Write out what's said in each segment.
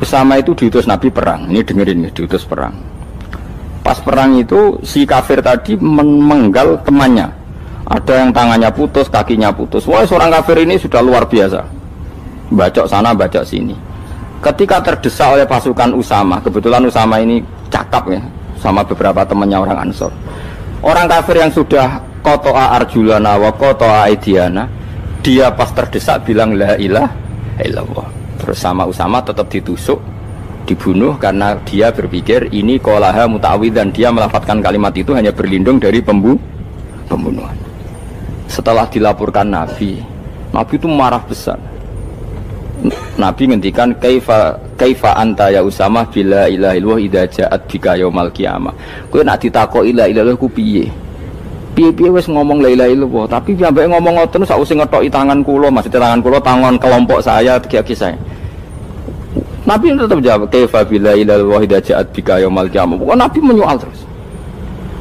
Usama itu diutus Nabi perang. Ini dengerin ya, diutus perang. Pas perang itu si kafir tadi menggal temannya. Ada yang tangannya putus, kakinya putus. Wah, seorang kafir ini sudah luar biasa. Bacok sana, bacok sini. Ketika terdesak oleh pasukan Usama, kebetulan Usama ini cakap ya, sama beberapa temannya orang Ansor. Orang kafir yang sudah qata'a arjulana wa qata'a aidiana, dia pas terdesak bilang la ilaha illallah. Terus sama Usama tetap ditusuk, dibunuh karena dia berpikir ini qolaha muta'awid, dan dia melafadzkan kalimat itu hanya berlindung dari pembunuhan. Setelah dilaporkan Nabi itu marah besar. Nabi ngendikan kaifa anta ya Usama bila ilaha illallah idza ja'at bika yaumal qiyamah. Kowe nak ditakoki la ilaha illallah ku piye? Piye-piye wis ngomong la ilaha illallah, tapi sampai ngomong ngoten sak usih ngetoki tangan kula, maksudnya tangan kula tangan kelompok saya, kaki saya. Nabi tetap jawab kaifa bila ilaha illallah idza ja'at bika yaumal qiyamah. Pokoknya Nabi menyoal terus.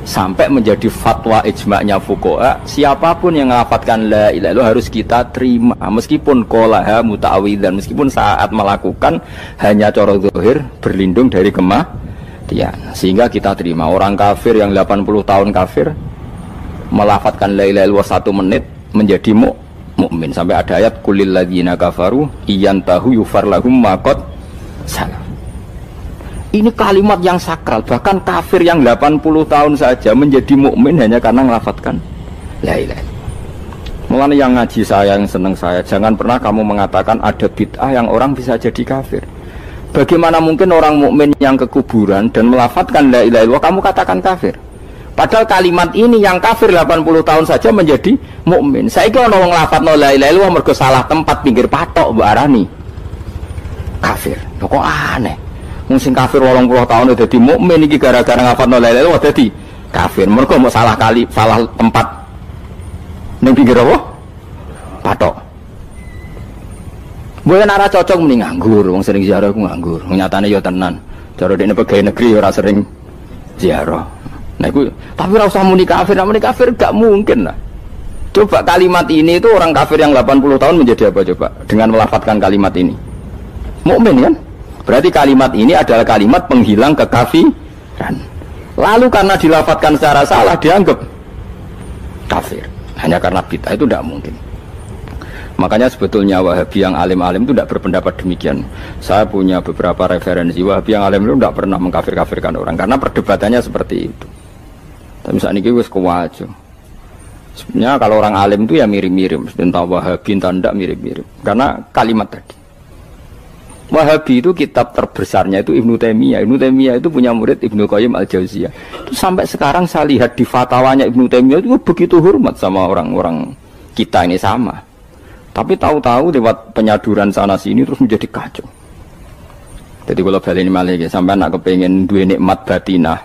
Sampai menjadi fatwa ijma'nya fuqaha, siapapun yang melafatkan la ilaha illallah harus kita terima meskipun qolaha muta'awidzan, meskipun saat melakukan hanya cara zahir berlindung dari kematian, sehingga kita terima. Orang kafir yang 80 tahun kafir melafatkan la ilaha illallah 1 menit menjadi mukmin. Sampai ada ayat kulil ladzina kafaru iyantahu yufar lahum ma qad salam. Ini kalimat yang sakral, bahkan kafir yang 80 tahun saja menjadi mukmin hanya karena melafatkan la ilaha illallah. Mulanya yang ngaji saya, yang senang saya, jangan pernah kamu mengatakan ada bid'ah yang orang bisa jadi kafir. Bagaimana mungkin orang mukmin yang ke kuburan dan melafatkan la ilaha illallah kamu katakan kafir? Padahal kalimat ini yang kafir 80 tahun saja menjadi mukmin. Saiki ana wong nglafatno la ilaha illallah mergo salah tempat pinggir patok mbok arani kafir. Kok aneh. Mungkin kafir 80 tahun udah dadi mukmin iki gara-gara nglafatno la ilaha illallah dadi kafir. Mergo mau salah kali, salah tempat ning pinggir apa? Patok. Mboten ora cocok muni nganggur, wong sering ziarah ku nganggur. Nyatane ya tenan. Cara dekne pegawai negeri ora sering ziarah. Nah itu, tapi ora usah muni kafir, muni kafir gak mungkin lah. Coba kalimat ini itu orang kafir yang 80 tahun menjadi apa coba? Dengan melafatkan kalimat ini. Mukmin kan? Berarti kalimat ini adalah kalimat penghilang kekafiran. Lalu karena dilafatkan secara salah dianggap kafir. Hanya karena bid'ah, itu tidak mungkin. Makanya sebetulnya Wahabi yang alim-alim itu tidak berpendapat demikian. Saya punya beberapa referensi Wahabi yang alim itu tidak pernah mengkafir-kafirkan orang karena perdebatannya seperti itu. Tapi saat ini wis kuwajo. Sebenarnya kalau orang alim itu ya mirip-mirip, entah Wahabi entah tidak mirip-mirip. Karena kalimat tadi. Wahabi itu kitab terbesarnya itu Ibnu Taimiyah. Ibnu Taimiyah itu punya murid Ibnu Qayyim Al-Jauziyah. Itu sampai sekarang saya lihat di fatwanya Ibnu Taimiyah itu begitu hormat sama orang-orang kita ini sama. Tapi tahu-tahu lewat penyaduran sana sini terus menjadi kacau. Jadi kalau balik ini malah sampai nak kepengen dua nikmat batinah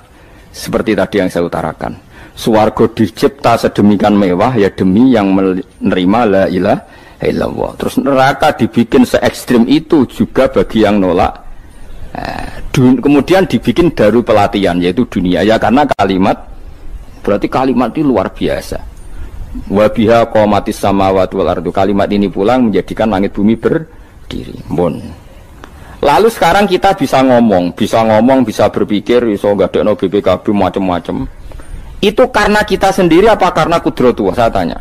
seperti tadi yang saya utarakan. Swarga dicipta sedemikian mewah ya demi yang menerima la ilaha illallah. Terus neraka dibikin se ekstrim itu juga bagi yang nolak. Kemudian dibikin daru pelatihan yaitu dunia ya karena kalimat berarti kalimat itu luar biasa. Wa biha qamatis samawati wal ardu. Kalimat ini pulang menjadikan langit bumi berdiri. Bon. Lalu sekarang kita bisa ngomong, bisa berpikir, bisa ngadekno BPKB macam-macam. Itu karena kita sendiri apa karena kudratullah? Saya tanya.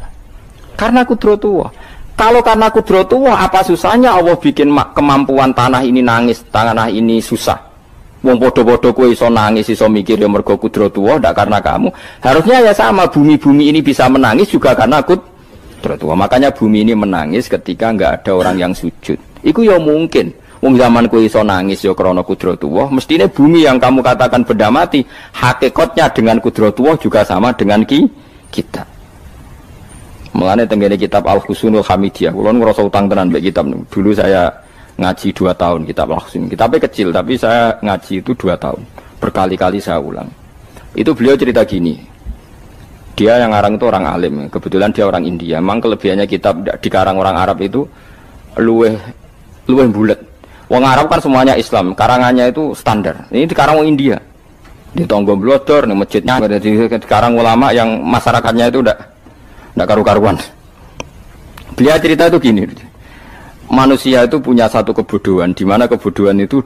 Karena kudratullah. Kalau karena kudratullah, apa susahnya Allah bikin kemampuan tanah ini nangis, tanah ini susah. Wong podo-podo kowe iso nangis, iso mikir ya mergo kudratullah, ndak karena kamu. Harusnya ya sama, bumi-bumi ini bisa menangis juga karena kudratullah. Makanya bumi ini menangis ketika enggak ada orang yang sujud. Iku ya mungkin. Wong zaman kowe iso nangis ya krana kudratullah, mestine bumi yang kamu katakan benda mati, hakikatnya dengan kudratullah juga sama dengan kita. Mulane tenggene kitab Al-Husunul Hamidiyah, kula ngrasa utang tenan mbek kitab. Dulu saya ngaji 2 tahun kitab Al-Husun. Kitabnya kecil tapi saya ngaji itu 2 tahun. Berkali-kali saya ulang. Itu beliau cerita gini. Dia yang ngarang itu orang alim, kebetulan dia orang India. Memang kelebihannya kitab dikarang orang Arab itu luweh bulet. Wong Arab kan semuanya Islam, karangannya itu standar. Ini dikarang orang India. Di Tonggo Blodor, di masjidnya, dikarang ulama yang masyarakatnya itu tidak karu-karuan. Beliau cerita itu gini, manusia itu punya satu kebodohan, di mana kebodohan itu